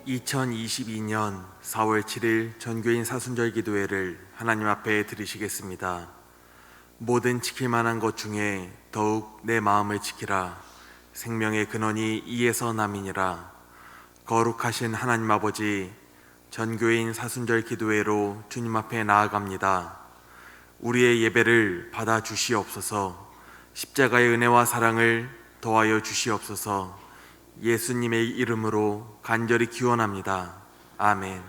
2022년 4월 7일 전교인 사순절 기도회를 하나님 앞에 드리시겠습니다. 모든 지킬 만한 것 중에 더욱 내 마음을 지키라. 생명의 근원이 이에서 남이니라. 거룩하신 하나님 아버지, 전교인 사순절 기도회로 주님 앞에 나아갑니다. 우리의 예배를 받아 주시옵소서. 십자가의 은혜와 사랑을 더하여 주시옵소서. 예수님의 이름으로 간절히 기원합니다. 아멘.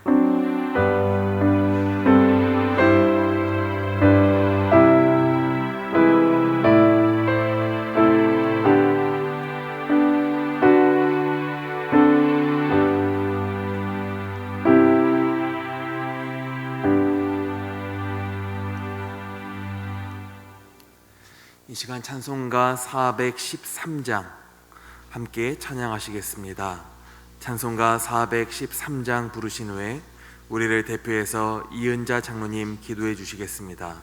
이 시간 찬송가 413장 함께 찬양하시겠습니다. 찬송가 413장 부르신 후에 우리를 대표해서 이은자 장로님 기도해 주시겠습니다.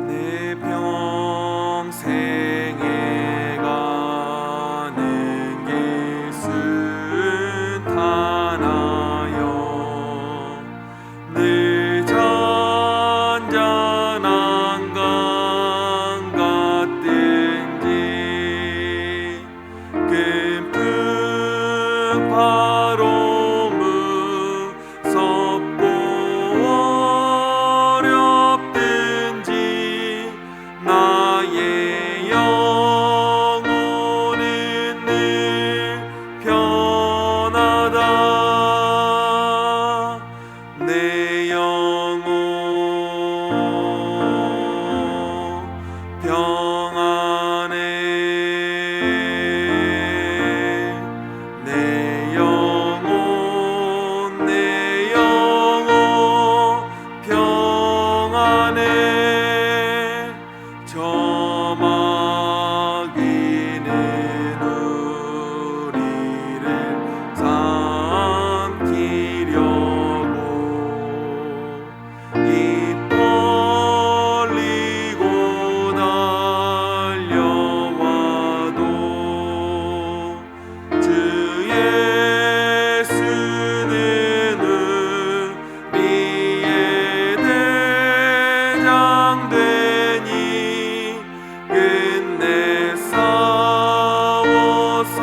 내 평생에 가는 길 순탄하여 늘 잔잔한 강 같든지 큰 바로 무섭고 어렵든지 나의 영혼은 늘 편하다. 내 영혼 평안해. 내 영혼 평안해. 저 마귀는 우리를 삼키려고 입 벌리고 달려와도 주 예수는 우리의 대장 되니 끝내 싸워서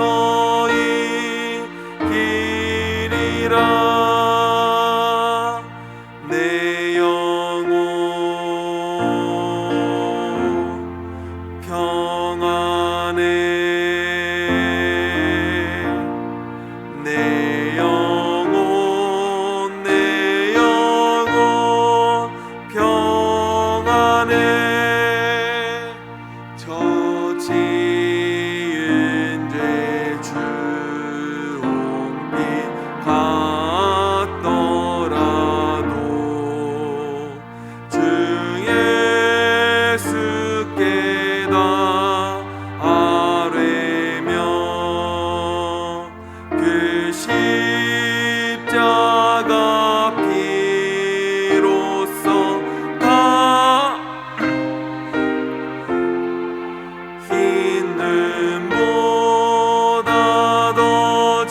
이기리라. 내 영혼 평안해. 내 영혼 평안해. 저 지은 죄 주홍빛 같더라도 주 예수께 다 아뢰며 그 십자가 피로써 다 흰 눈보다 더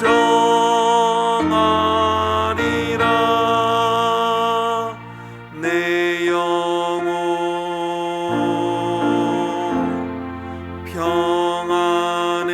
정하리라. 내 영혼 평안해.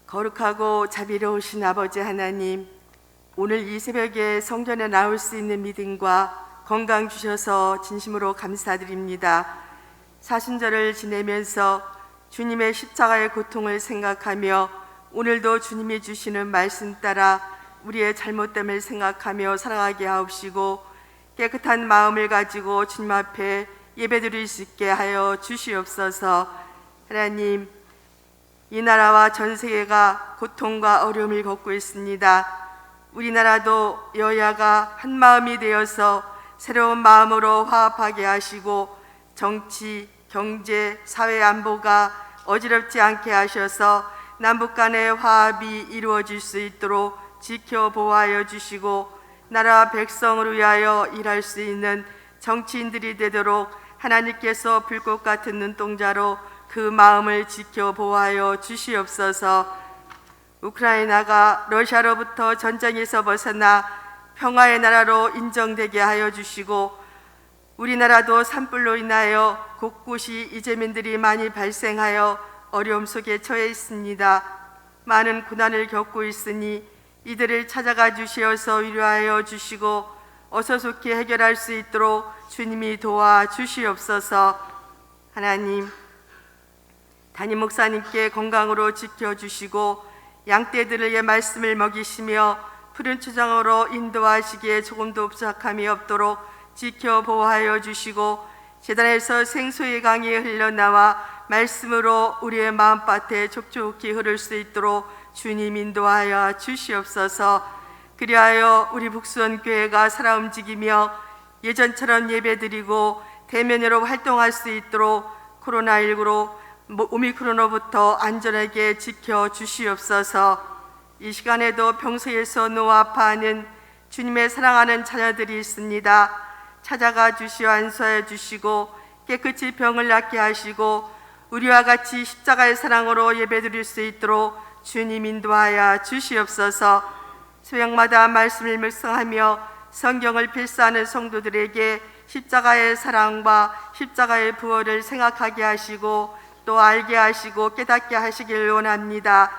거룩하고 자비로우신 아버지 하나님, 오늘 이 새벽에 성전에 나올 수 있는 믿음과 건강 주셔서 진심으로 감사드립니다. 사순절을 지내면서 주님의 십자가의 고통을 생각하며 오늘도 주님이 주시는 말씀 따라 우리의 잘못됨을 생각하며 살아가게 하옵시고, 깨끗한 마음을 가지고 주님 앞에 예배드릴 수 있게 하여 주시옵소서. 하나님, 이 나라와 전 세계가 고통과 어려움을 겪고 있습니다. 우리나라도 여야가 한 마음이 되어서 새로운 마음으로 화합하게 하시고, 정치, 경제, 사회 안보가 어지럽지 않게 하셔서 남북 간의 화합이 이루어질 수 있도록 지켜보호하여 주시고, 나라 백성을 위하여 일할 수 있는 정치인들이 되도록 하나님께서 불꽃 같은 눈동자로 그 마음을 지켜보호하여 주시옵소서. 우크라이나가 러시아로부터 전쟁에서 벗어나 평화의 나라로 인정되게 하여 주시고, 우리나라도 산불로 인하여 곳곳이 이재민들이 많이 발생하여 어려움 속에 처해 있습니다. 많은 고난을 겪고 있으니 이들을 찾아가 주시어서 위로하여 주시고 어서 좋게 해결할 수 있도록 주님이 도와주시옵소서. 하나님, 담임 목사님께 건강으로 지켜주시고 양떼들에게 말씀을 먹이시며 푸른 초장으로 인도하시기에 조금도 부족함이 없도록 지켜보호하여 주시고, 제단에서 생수의 강이 흘러나와 말씀으로 우리의 마음밭에 촉촉히 흐를 수 있도록 주님 인도하여 주시옵소서. 그리하여 우리 북수원교회가 살아 움직이며 예전처럼 예배드리고 대면으로 활동할 수 있도록 코로나19로 오미크론으로부터 안전하게 지켜주시옵소서. 이 시간에도 평소에서 노아파하는 주님의 사랑하는 자녀들이 있습니다. 찾아가 주시어 안수하여 주시고 깨끗이 병을 낫게 하시고 우리와 같이 십자가의 사랑으로 예배드릴 수 있도록 주님 인도하여 주시옵소서. 새벽마다 말씀을 묵상하며 성경을 필사하는 성도들에게 십자가의 사랑과 십자가의 부활을 생각하게 하시고 또 알게 하시고 깨닫게 하시길 원합니다.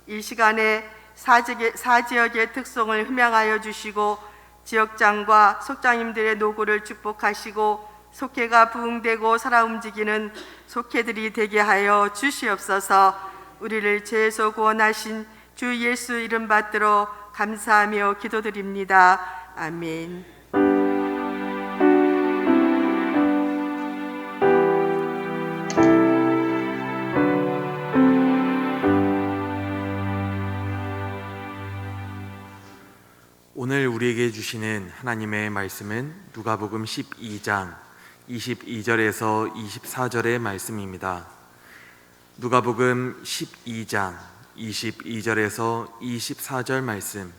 이 시간에 사지역의 특성을 흠양하여 주시고 지역장과 속장님들의 노고를 축복하시고 속회가 부흥되고 살아 움직이는 속회들이 되게 하여 주시옵소서. 우리를 죄에서 구원하신 주 예수 이름 받들어 감사하며 기도드립니다. 아멘. 오늘 우리에게 주시는 하나님의 말씀은 누가복음 12장 22절에서 24절의 말씀입니다. 누가복음 12장 22절에서 24절 말씀,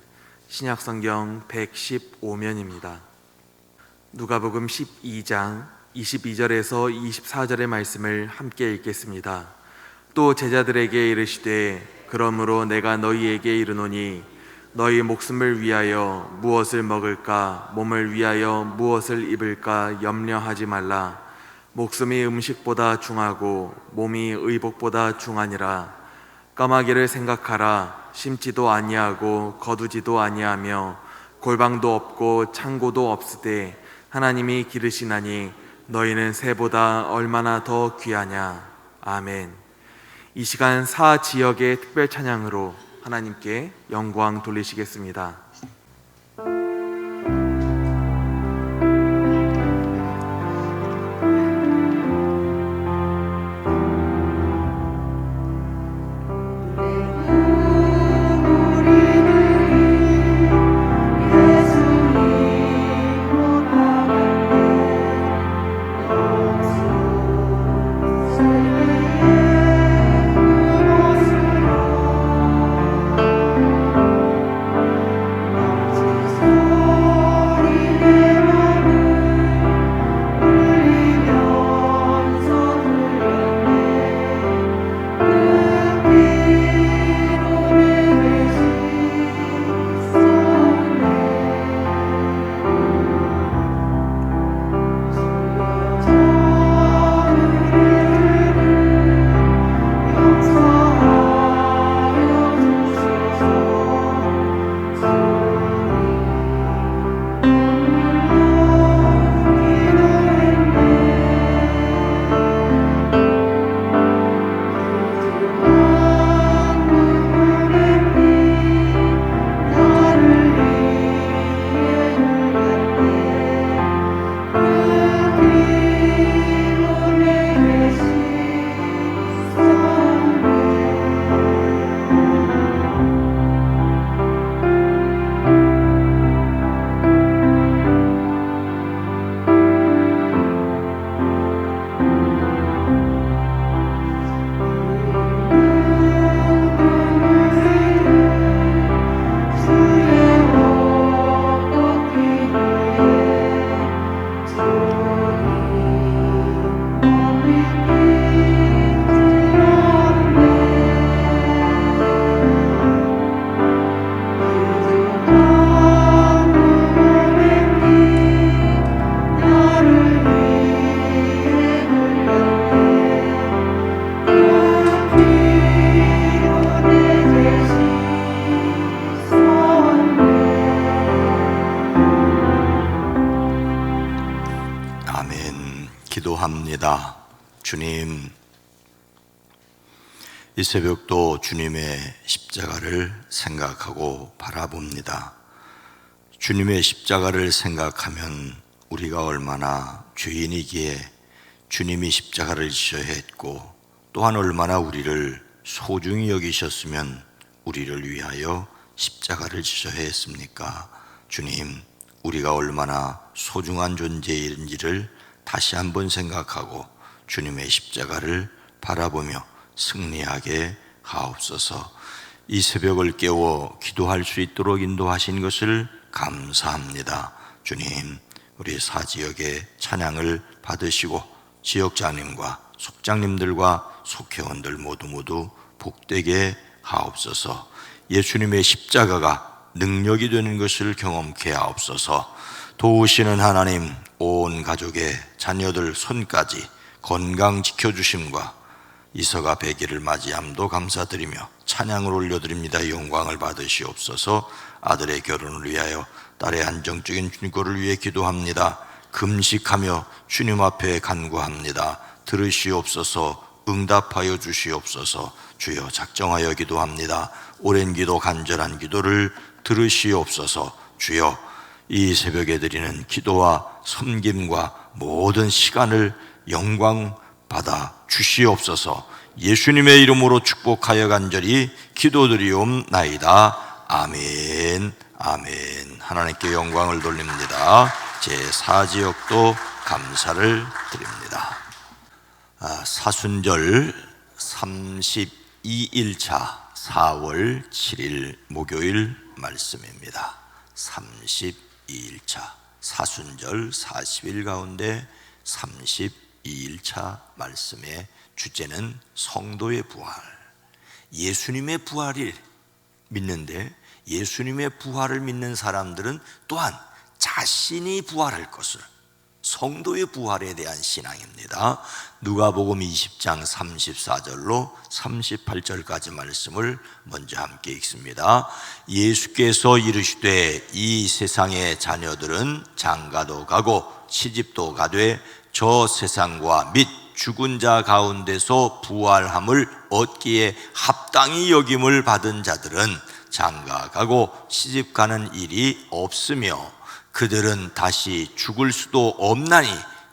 신약성경 115면입니다. 누가복음 12장 22절에서 24절의 말씀을 함께 읽겠습니다. 또 제자들에게 이르시되 그러므로 내가 너희에게 이르노니 너희 목숨을 위하여 무엇을 먹을까, 몸을 위하여 무엇을 입을까 염려하지 말라. 목숨이 음식보다 중하고 몸이 의복보다 중하니라. 까마귀를 생각하라. 심지도 아니하고 거두지도 아니하며 골방도 없고 창고도 없으되 하나님이 기르시나니 너희는 새보다 얼마나 더 귀하냐. 아멘. 이 시간 사 지역의 특별 찬양으로 하나님께 영광 돌리시겠습니다. 기도합니다. 주님, 이 새벽도 주님의 십자가를 생각하고 바라봅니다. 주님의 십자가를 생각하면 우리가 얼마나 죄인이기에 주님이 십자가를 지셔야 했고, 또한 얼마나 우리를 소중히 여기셨으면 우리를 위하여 십자가를 지셔야 했습니까? 주님, 우리가 얼마나 소중한 존재인지를 다시 한번 생각하고 주님의 십자가를 바라보며 승리하게 하옵소서. 이 새벽을 깨워 기도할 수 있도록 인도하신 것을 감사합니다. 주님, 우리 사지역의 찬양을 받으시고 지역장님과 속장님들과 속회원들 모두 복되게 하옵소서. 예수님의 십자가가 능력이 되는 것을 경험케 하옵소서. 도우시는 하나님, 온 가족의 자녀들 손까지 건강 지켜주심과 이서가 100일을 맞이함도 감사드리며 찬양을 올려드립니다. 영광을 받으시옵소서. 아들의 결혼을 위하여 딸의 안정적인 준거를 위해 기도합니다. 금식하며 주님 앞에 간구합니다. 들으시옵소서. 응답하여 주시옵소서. 주여, 작정하여 기도합니다. 오랜 기도, 간절한 기도를 들으시옵소서. 주여, 이 새벽에 드리는 기도와 섬김과 모든 시간을 영광 받아 주시옵소서. 예수님의 이름으로 축복하여 간절히 기도드리옵나이다. 아멘. 아멘. 하나님께 영광을 돌립니다. 제4지역도 감사를 드립니다. 사순절 32일차 4월 7일 목요일 말씀입니다. 32일차 사순절 40일 가운데 32일차 말씀의 주제는 성도의 부활. 예수님의 부활을 믿는데, 예수님의 부활을 믿는 사람들은 또한 자신이 부활할 것을, 성도의 부활에 대한 신앙입니다. 누가복음 20장 34절로 38절까지 말씀을 먼저 함께 읽습니다. 예수께서 이르시되 이 세상의 자녀들은 장가도 가고 시집도 가되 저 세상과 및 죽은 자 가운데서 부활함을 얻기에 합당히 여김을 받은 자들은 장가 가고 시집 가는 일이 없으며 그들은 다시 죽을 수도 없나니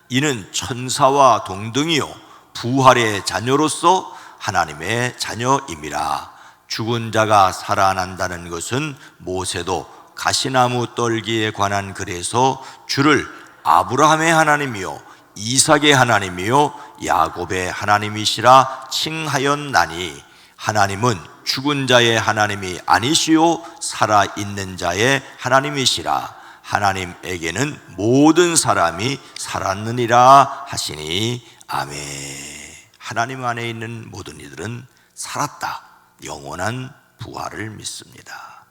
이는 천사와 동등이요 부활의 자녀로서 하나님의 자녀임이라. 죽은 자가 살아난다는 것은 모세도 가시나무 떨기에 관한 글에서 주를 아브라함의 하나님이요 이삭의 하나님이요 야곱의 하나님이시라 칭하였나니, 하나님은 죽은 자의 하나님이 아니시요 살아있는 자의 하나님이시라. 하나님에게는 모든 사람이 살았느니라 하시니. 아멘. 하나님 안에 있는 모든 이들은 살았다. 영원한 부활을 믿습니다.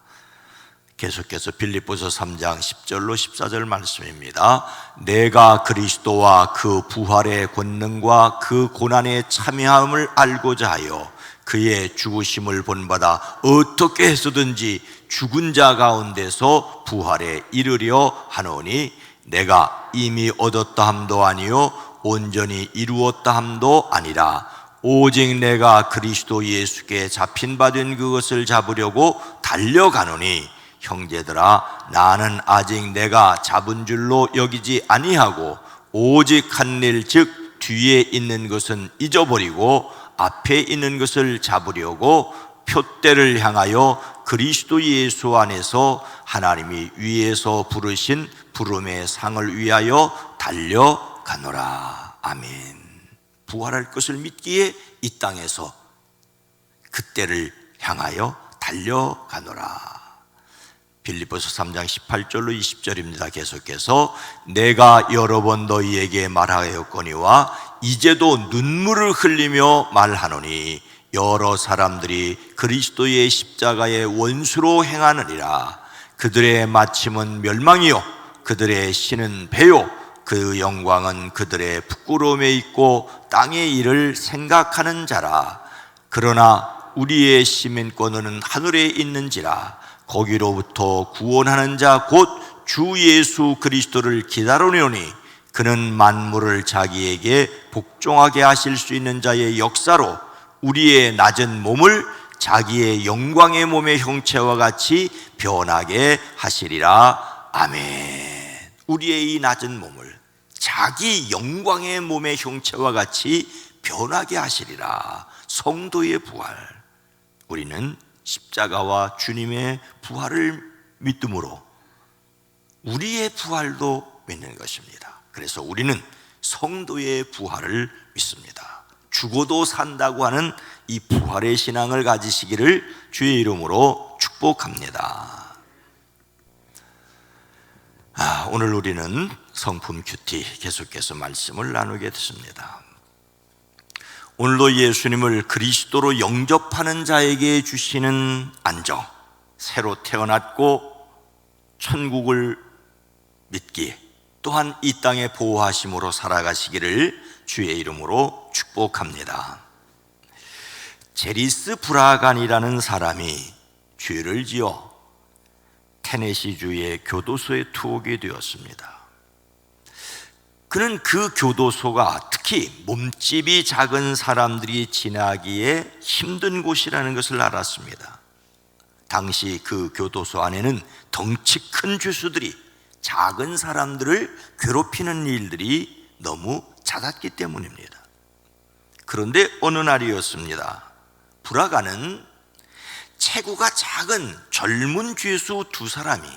계속해서 빌립보서 3장 10절로 14절 말씀입니다. 내가 그리스도와 그 부활의 권능과 그 고난의 참여함을 알고자 하여 그의 죽으심을 본받아 어떻게 해서든지 죽은 자 가운데서 부활에 이르려 하노니, 내가 이미 얻었다 함도 아니요 온전히 이루었다 함도 아니라 오직 내가 그리스도 예수께 잡힌 바 된 그것을 잡으려고 달려가노니, 형제들아 나는 아직 내가 잡은 줄로 여기지 아니하고 오직 한 일 즉 뒤에 있는 것은 잊어버리고 앞에 있는 것을 잡으려고 표대를 향하여 그리스도 예수 안에서 하나님이 위에서 부르신 부름의 상을 위하여 달려가노라. 아멘. 부활할 것을 믿기에 이 땅에서 그때를 향하여 달려가노라. 빌립보서 3장 18절로 20절입니다. 계속해서 내가 여러 번 너희에게 말하였거니와 이제도 눈물을 흘리며 말하노니 여러 사람들이 그리스도의 십자가의 원수로 행하느니라. 그들의 마침은 멸망이요 그들의 신은 배요 그 영광은 그들의 부끄러움에 있고 땅의 일을 생각하는 자라. 그러나 우리의 시민권은 하늘에 있는지라. 거기로부터 구원하는 자 곧 주 예수 그리스도를 기다리노니 그는 만물을 자기에게 복종하게 하실 수 있는 자의 역사로 우리의 낮은 몸을 자기의 영광의 몸의 형체와 같이 변하게 하시리라. 아멘. 우리의 이 낮은 몸을 자기 영광의 몸의 형체와 같이 변하게 하시리라. 성도의 부활. 우리는 십자가와 주님의 부활을 믿음으로 우리의 부활도 믿는 것입니다. 그래서 우리는 성도의 부활을 믿습니다. 죽어도 산다고 하는 이 부활의 신앙을 가지시기를 주의 이름으로 축복합니다. 오늘 우리는 성품 큐티 계속해서 말씀을 나누게 됐습니다. 오늘도 예수님을 그리스도로 영접하는 자에게 주시는 안정, 새로 태어났고 천국을 믿기에 또한 이 땅의 보호하심으로 살아가시기를 주의 이름으로 축복합니다. 제리스 브라간이라는 사람이 죄를 지어 테네시주의 교도소에 투옥이 되었습니다. 그는 그 교도소가 특히 몸집이 작은 사람들이 지나기에 힘든 곳이라는 것을 알았습니다. 당시 그 교도소 안에는 덩치 큰 죄수들이 작은 사람들을 괴롭히는 일들이 너무 잦았기 때문입니다. 그런데 어느 날이었습니다. 브라간은 체구가 작은 젊은 죄수 두 사람이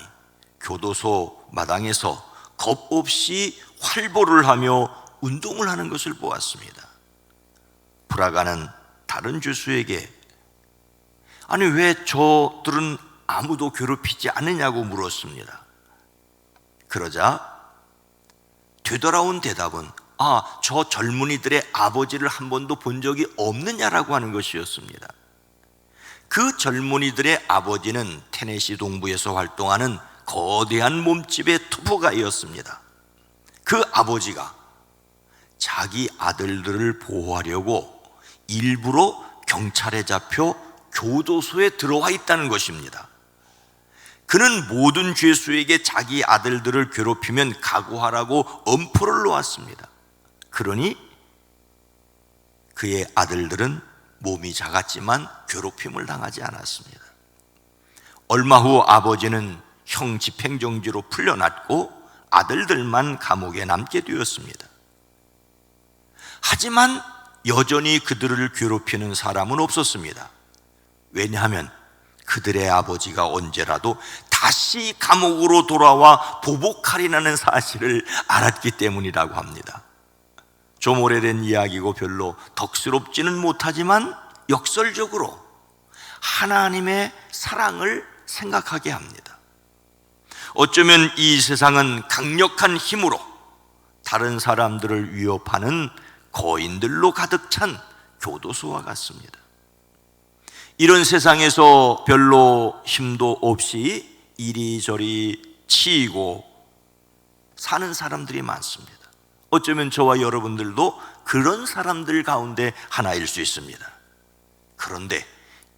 교도소 마당에서 겁 없이 활보를 하며 운동을 하는 것을 보았습니다. 브라간은 다른 죄수에게 아니 왜 저들은 아무도 괴롭히지 않느냐고 물었습니다. 그러자 되돌아온 대답은 저 젊은이들의 아버지를 한 번도 본 적이 없느냐라고 하는 것이었습니다. 그 젊은이들의 아버지는 테네시 동부에서 활동하는 거대한 몸집의 투포가이였습니다. 그 아버지가 자기 아들들을 보호하려고 일부러 경찰에 잡혀 교도소에 들어와 있다는 것입니다. 그는 모든 죄수에게 자기 아들들을 괴롭히면 각오하라고 엄포를 놓았습니다. 그러니 그의 아들들은 몸이 작았지만 괴롭힘을 당하지 않았습니다. 얼마 후 아버지는 형 집행정지로 풀려났고 아들들만 감옥에 남게 되었습니다. 하지만 여전히 그들을 괴롭히는 사람은 없었습니다. 왜냐하면 그들의 아버지가 언제라도 다시 감옥으로 돌아와 보복하리라는 사실을 알았기 때문이라고 합니다. 좀 오래된 이야기고 별로 덕스럽지는 못하지만 역설적으로 하나님의 사랑을 생각하게 합니다. 어쩌면 이 세상은 강력한 힘으로 다른 사람들을 위협하는 거인들로 가득 찬 교도소와 같습니다. 이런 세상에서 별로 힘도 없이 이리저리 치이고 사는 사람들이 많습니다. 어쩌면 저와 여러분들도 그런 사람들 가운데 하나일 수 있습니다. 그런데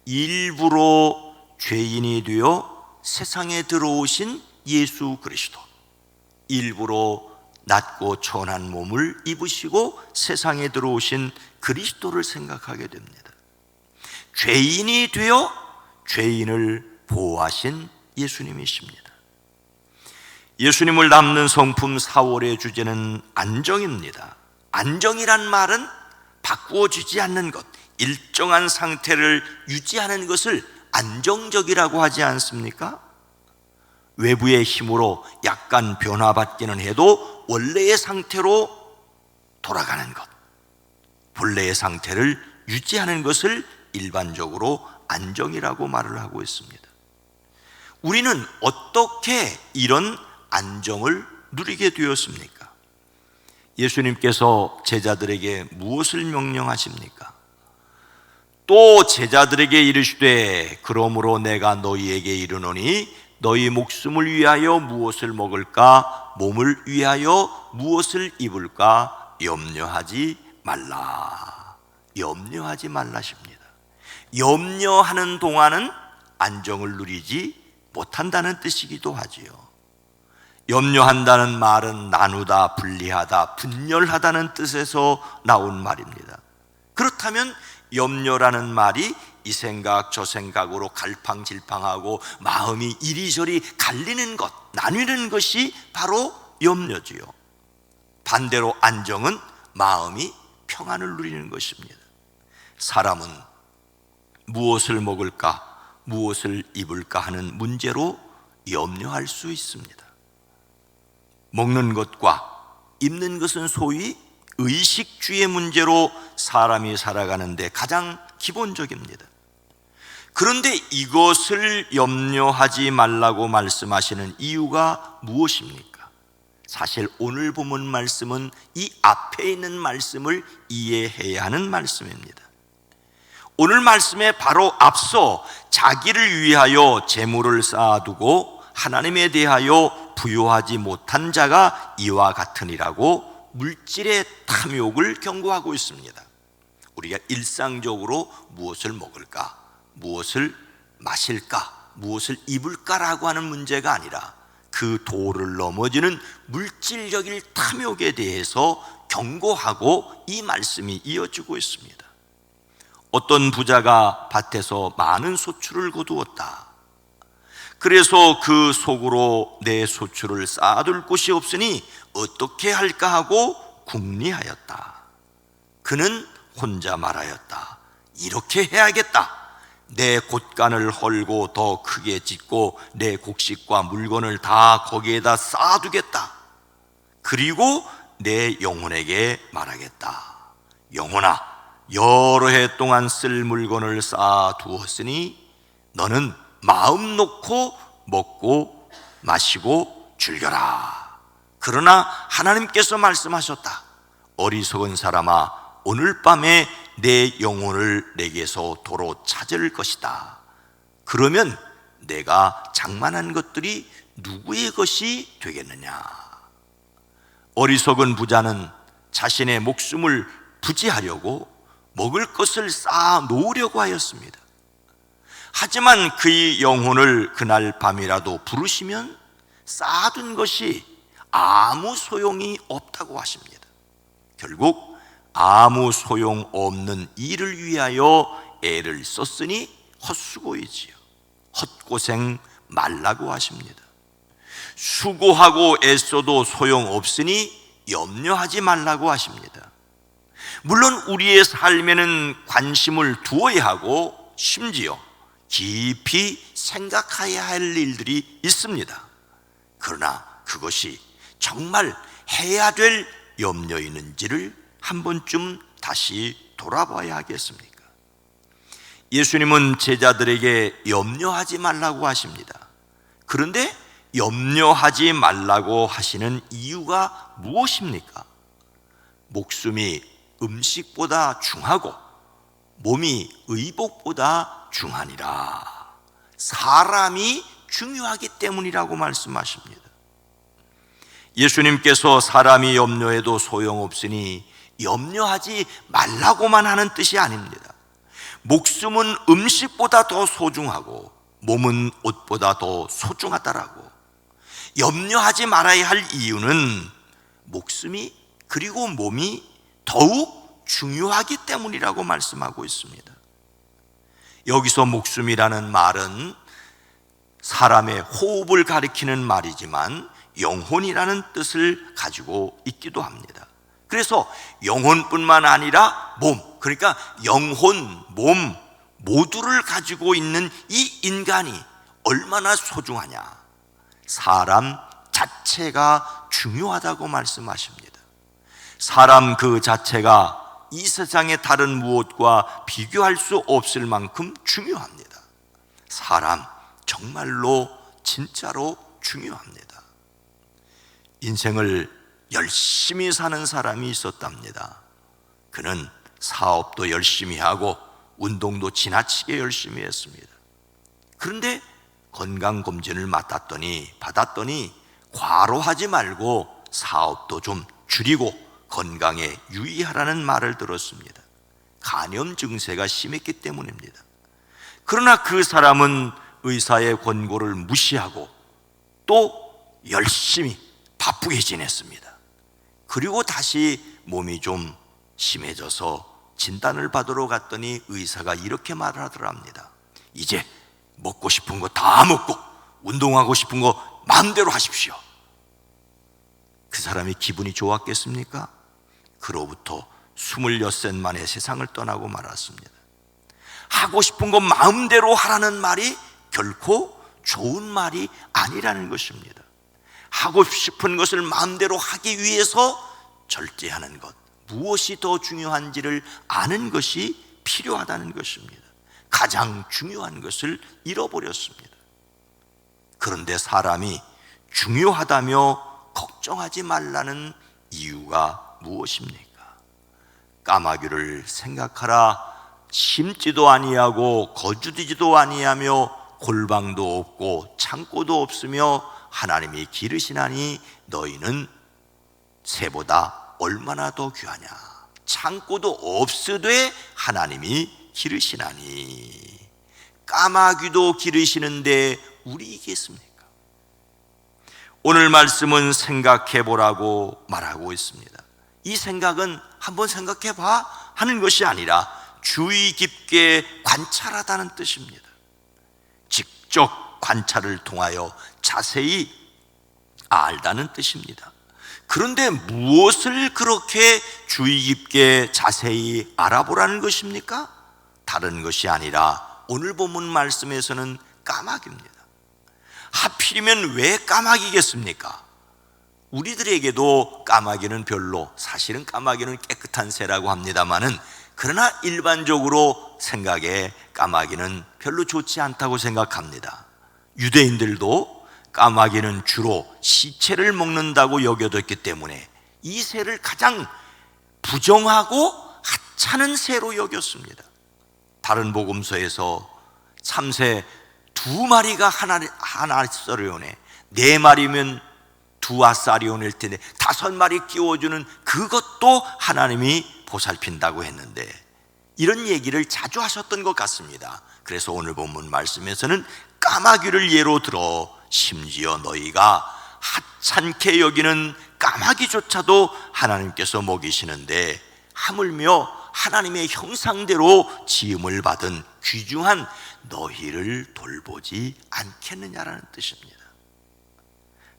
일부러 죄인이 되어 세상에 들어오신 예수 그리스도, 일부러 낮고 천한 몸을 입으시고 세상에 들어오신 그리스도를 생각하게 됩니다. 죄인이 되어 죄인을 보호하신 예수님이십니다. 예수님을 닮는 성품 4월의 주제는 안정입니다. 안정이란 말은 바꾸어지지 않는 것, 일정한 상태를 유지하는 것을 안정적이라고 하지 않습니까? 외부의 힘으로 약간 변화받기는 해도 원래의 상태로 돌아가는 것, 본래의 상태를 유지하는 것을 일반적으로 안정이라고 말을 하고 있습니다. 우리는 어떻게 이런 안정을 누리게 되었습니까? 예수님께서 제자들에게 무엇을 명령하십니까? 또 제자들에게 이르시되 그러므로 내가 너희에게 이르노니 너희 목숨을 위하여 무엇을 먹을까, 몸을 위하여 무엇을 입을까 염려하지 말라. 염려하지 말라십니다. 염려하는 동안은 안정을 누리지 못한다는 뜻이기도 하지요. 염려한다는 말은 나누다, 분리하다, 분열하다는 뜻에서 나온 말입니다. 그렇다면 염려라는 말이 이 생각 저 생각으로 갈팡질팡하고 마음이 이리저리 갈리는 것, 나뉘는 것이 바로 염려지요. 반대로 안정은 마음이 평안을 누리는 것입니다. 사람은 무엇을 먹을까, 무엇을 입을까 하는 문제로 염려할 수 있습니다. 먹는 것과 입는 것은 소위 의식주의 문제로 사람이 살아가는데 가장 기본적입니다. 그런데 이것을 염려하지 말라고 말씀하시는 이유가 무엇입니까? 사실 오늘 본문 말씀은 이 앞에 있는 말씀을 이해해야 하는 말씀입니다. 오늘 말씀에 바로 앞서 자기를 위하여 재물을 쌓아두고 하나님에 대하여 부요하지 못한 자가 이와 같으니라고 물질의 탐욕을 경고하고 있습니다. 우리가 일상적으로 무엇을 먹을까, 무엇을 마실까, 무엇을 입을까라고 하는 문제가 아니라 그 도를 넘어지는 물질적인 탐욕에 대해서 경고하고 이 말씀이 이어지고 있습니다. 어떤 부자가 밭에서 많은 소출을 거두었다. 그래서 그 속으로 내 소출을 쌓아둘 곳이 없으니 어떻게 할까 하고 궁리하였다. 그는 혼자 말하였다. 이렇게 해야겠다. 내 곳간을 헐고 더 크게 짓고 내 곡식과 물건을 다 거기에다 쌓아두겠다. 그리고 내 영혼에게 말하겠다. 영혼아, 여러 해 동안 쓸 물건을 쌓아두었으니 너는 마음 놓고 먹고 마시고 즐겨라. 그러나 하나님께서 말씀하셨다. 어리석은 사람아, 오늘 밤에 내 영혼을 내게서 도로 찾을 것이다. 그러면 내가 장만한 것들이 누구의 것이 되겠느냐? 어리석은 부자는 자신의 목숨을 부지하려고 먹을 것을 쌓아 놓으려고 하였습니다. 하지만 그의 영혼을 그날 밤이라도 부르시면 쌓아둔 것이 아무 소용이 없다고 하십니다. 결국 아무 소용없는 일을 위하여 애를 썼으니 헛수고이지요. 헛고생 말라고 하십니다. 수고하고 애써도 소용없으니 염려하지 말라고 하십니다. 물론 우리의 삶에는 관심을 두어야 하고 심지어 깊이 생각해야 할 일들이 있습니다. 그러나 그것이 정말 해야 될 염려이는지를 한 번쯤 다시 돌아봐야 하겠습니까? 예수님은 제자들에게 염려하지 말라고 하십니다. 그런데 염려하지 말라고 하시는 이유가 무엇입니까? 목숨이 음식보다 중하고 몸이 의복보다 중하니라. 사람이 중요하기 때문이라고 말씀하십니다. 예수님께서 사람이 염려해도 소용없으니 염려하지 말라고만 하는 뜻이 아닙니다. 목숨은 음식보다 더 소중하고 몸은 옷보다 더 소중하다라고. 염려하지 말아야 할 이유는 목숨이 그리고 몸이 더욱 중요하기 때문이라고 말씀하고 있습니다. 여기서 목숨이라는 말은 사람의 호흡을 가리키는 말이지만 영혼이라는 뜻을 가지고 있기도 합니다. 그래서 영혼뿐만 아니라 몸, 그러니까 영혼, 몸 모두를 가지고 있는 이 인간이 얼마나 소중하냐. 사람 자체가 중요하다고 말씀하십니다. 사람 그 자체가 이 세상의 다른 무엇과 비교할 수 없을 만큼 중요합니다. 사람 정말로 진짜로 중요합니다. 인생을 열심히 사는 사람이 있었답니다. 그는 사업도 열심히 하고 운동도 지나치게 열심히 했습니다. 그런데 건강검진을 받았더니 과로하지 말고 사업도 좀 줄이고 건강에 유의하라는 말을 들었습니다. 간염 증세가 심했기 때문입니다. 그러나 그 사람은 의사의 권고를 무시하고 또 열심히 바쁘게 지냈습니다. 그리고 다시 몸이 좀 심해져서 진단을 받으러 갔더니 의사가 이렇게 말을 하더랍니다. 이제 먹고 싶은 거 다 먹고 운동하고 싶은 거 마음대로 하십시오. 그 사람이 기분이 좋았겠습니까? 그로부터 26세 만에 세상을 떠나고 말았습니다. 하고 싶은 거 마음대로 하라는 말이 결코 좋은 말이 아니라는 것입니다. 하고 싶은 것을 마음대로 하기 위해서 절제하는 것, 무엇이 더 중요한지를 아는 것이 필요하다는 것입니다. 가장 중요한 것을 잃어버렸습니다. 그런데 사람이 중요하다며 걱정하지 말라는 이유가 무엇입니까? 까마귀를 생각하라. 심지도 아니하고 거두지도 아니하며 골방도 없고 창고도 없으며 하나님이 기르시나니 너희는 새보다 얼마나 더 귀하냐. 창고도 없으되 하나님이 기르시나니. 까마귀도 기르시는데 우리이겠습니까? 오늘 말씀은 생각해 보라고 말하고 있습니다. 이 생각은 한번 생각해 봐 하는 것이 아니라 주의 깊게 관찰하다는 뜻입니다. 직접 관찰을 통하여 자세히 알다는 뜻입니다. 그런데 무엇을 그렇게 주의 깊게 자세히 알아보라는 것입니까? 다른 것이 아니라 오늘 본문 말씀에서는 까마귀입니다. 하필이면 왜 까마귀겠습니까? 우리들에게도 까마귀는 별로, 사실은 까마귀는 깨끗한 새라고 합니다마는, 그러나 일반적으로 생각에 까마귀는 별로 좋지 않다고 생각합니다. 유대인들도 까마귀는 주로 시체를 먹는다고 여겨졌기 때문에 이 새를 가장 부정하고 하찮은 새로 여겼습니다. 다른 복음서에서 참새 2마리가 하나 썰어오네, 4마리면 2아싸리온일 텐데 5마리 끼워주는 그것도 하나님이 보살핀다고 했는데, 이런 얘기를 자주 하셨던 것 같습니다. 그래서 오늘 본문 말씀에서는 까마귀를 예로 들어 심지어 너희가 하찮게 여기는 까마귀조차도 하나님께서 먹이시는데 하물며 하나님의 형상대로 지음을 받은 귀중한 너희를 돌보지 않겠느냐라는 뜻입니다.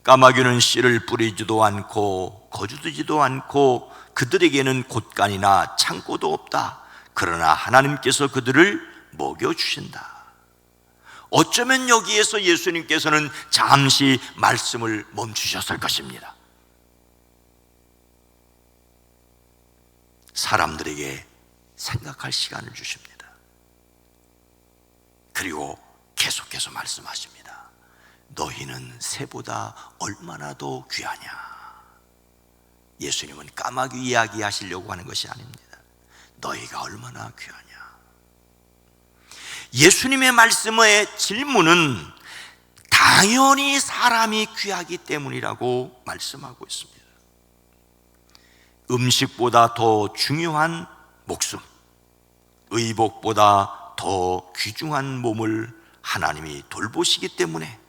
까마귀는 씨를 뿌리지도 않고 거두지도 않고 그들에게는 곳간이나 창고도 없다. 그러나 하나님께서 그들을 먹여주신다. 어쩌면 여기에서 예수님께서는 잠시 말씀을 멈추셨을 것입니다. 사람들에게 생각할 시간을 주십니다. 그리고 계속해서 말씀하십니다. 너희는 새보다 얼마나 더 귀하냐. 예수님은 까마귀 이야기 하시려고 하는 것이 아닙니다. 너희가 얼마나 귀하냐. 예수님의 말씀의 질문은 당연히 사람이 귀하기 때문이라고 말씀하고 있습니다. 음식보다 더 중요한 목숨, 의복보다 더 귀중한 몸을 하나님이 돌보시기 때문에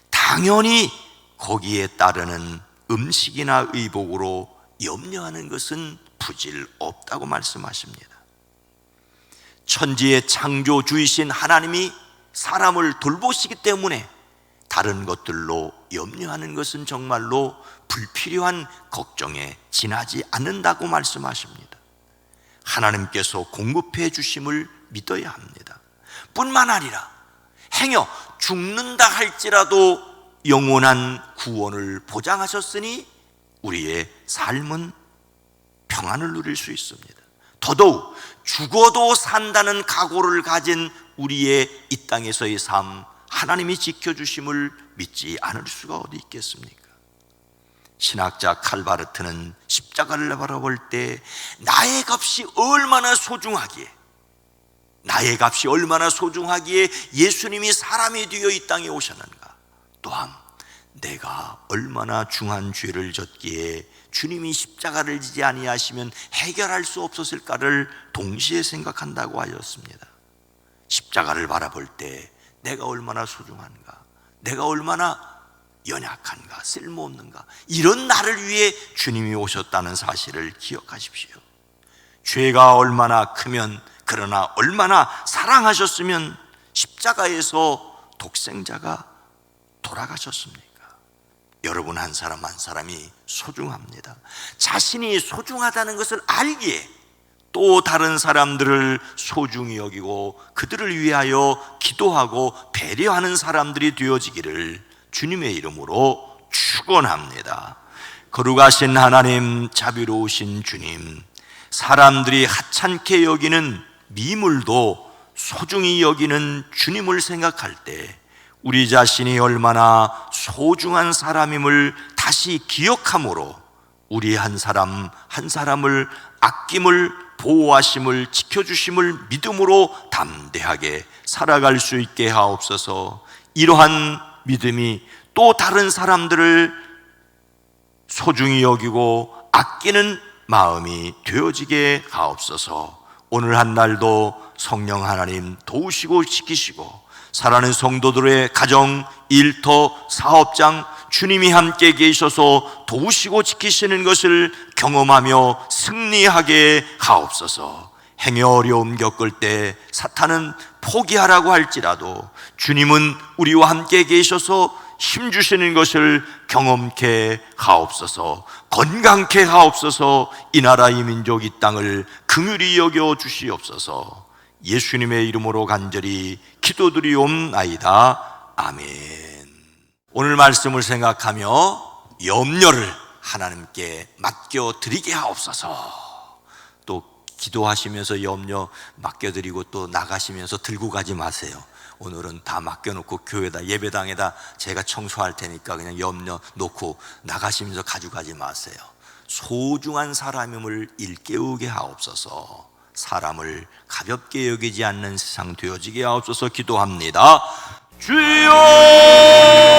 당연히 거기에 따르는 음식이나 의복으로 염려하는 것은 부질 없다고 말씀하십니다. 천지의 창조주이신 하나님이 사람을 돌보시기 때문에 다른 것들로 염려하는 것은 정말로 불필요한 걱정에 지나지 않는다고 말씀하십니다. 하나님께서 공급해 주심을 믿어야 합니다. 뿐만 아니라 행여 죽는다 할지라도 영원한 구원을 보장하셨으니 우리의 삶은 평안을 누릴 수 있습니다. 더더욱 죽어도 산다는 각오를 가진 우리의 이 땅에서의 삶, 하나님이 지켜주심을 믿지 않을 수가 어디 있겠습니까? 신학자 칼바르트는 십자가를 바라볼 때 나의 값이 얼마나 소중하기에 예수님이 사람이 되어 이 땅에 오셨는가, 또한 내가 얼마나 중한 죄를 졌기에 주님이 십자가를 지지 아니하시면 해결할 수 없었을까를 동시에 생각한다고 하였습니다. 십자가를 바라볼 때 내가 얼마나 소중한가, 내가 얼마나 연약한가, 쓸모없는가, 이런 나를 위해 주님이 오셨다는 사실을 기억하십시오. 죄가 얼마나 크면, 그러나 얼마나 사랑하셨으면 십자가에서 독생자가 돌아가셨습니까? 여러분 한 사람 한 사람이 소중합니다. 자신이 소중하다는 것을 알기에 또 다른 사람들을 소중히 여기고 그들을 위하여 기도하고 배려하는 사람들이 되어지기를 주님의 이름으로 축원합니다. 거룩하신 하나님, 자비로우신 주님, 사람들이 하찮게 여기는 미물도 소중히 여기는 주님을 생각할 때 우리 자신이 얼마나 소중한 사람임을 다시 기억함으로 우리 한 사람 한 사람을 아낌을, 보호하심을, 지켜주심을 믿음으로 담대하게 살아갈 수 있게 하옵소서. 이러한 믿음이 또 다른 사람들을 소중히 여기고 아끼는 마음이 되어지게 하옵소서. 오늘 한 날도 성령 하나님 도우시고 지키시고 사랑하는 성도들의 가정, 일터, 사업장 주님이 함께 계셔서 도우시고 지키시는 것을 경험하며 승리하게 하옵소서. 행여 어려움 겪을 때 사탄은 포기하라고 할지라도 주님은 우리와 함께 계셔서 힘주시는 것을 경험케 하옵소서. 건강케 하옵소서. 이 나라 이 민족 이 땅을 긍휼히 여겨 주시옵소서. 예수님의 이름으로 간절히 기도드리옵나이다. 아멘. 오늘 말씀을 생각하며 염려를 하나님께 맡겨드리게 하옵소서. 또 기도하시면서 염려 맡겨드리고 또 나가시면서 들고 가지 마세요. 오늘은 다 맡겨놓고 교회다, 예배당에다 제가 청소할 테니까 그냥 염려 놓고 나가시면서 가져가지 마세요. 소중한 사람임을 일깨우게 하옵소서. 사람을 가볍게 여기지 않는 세상 되어지게 하옵소서. 기도합니다. 주여!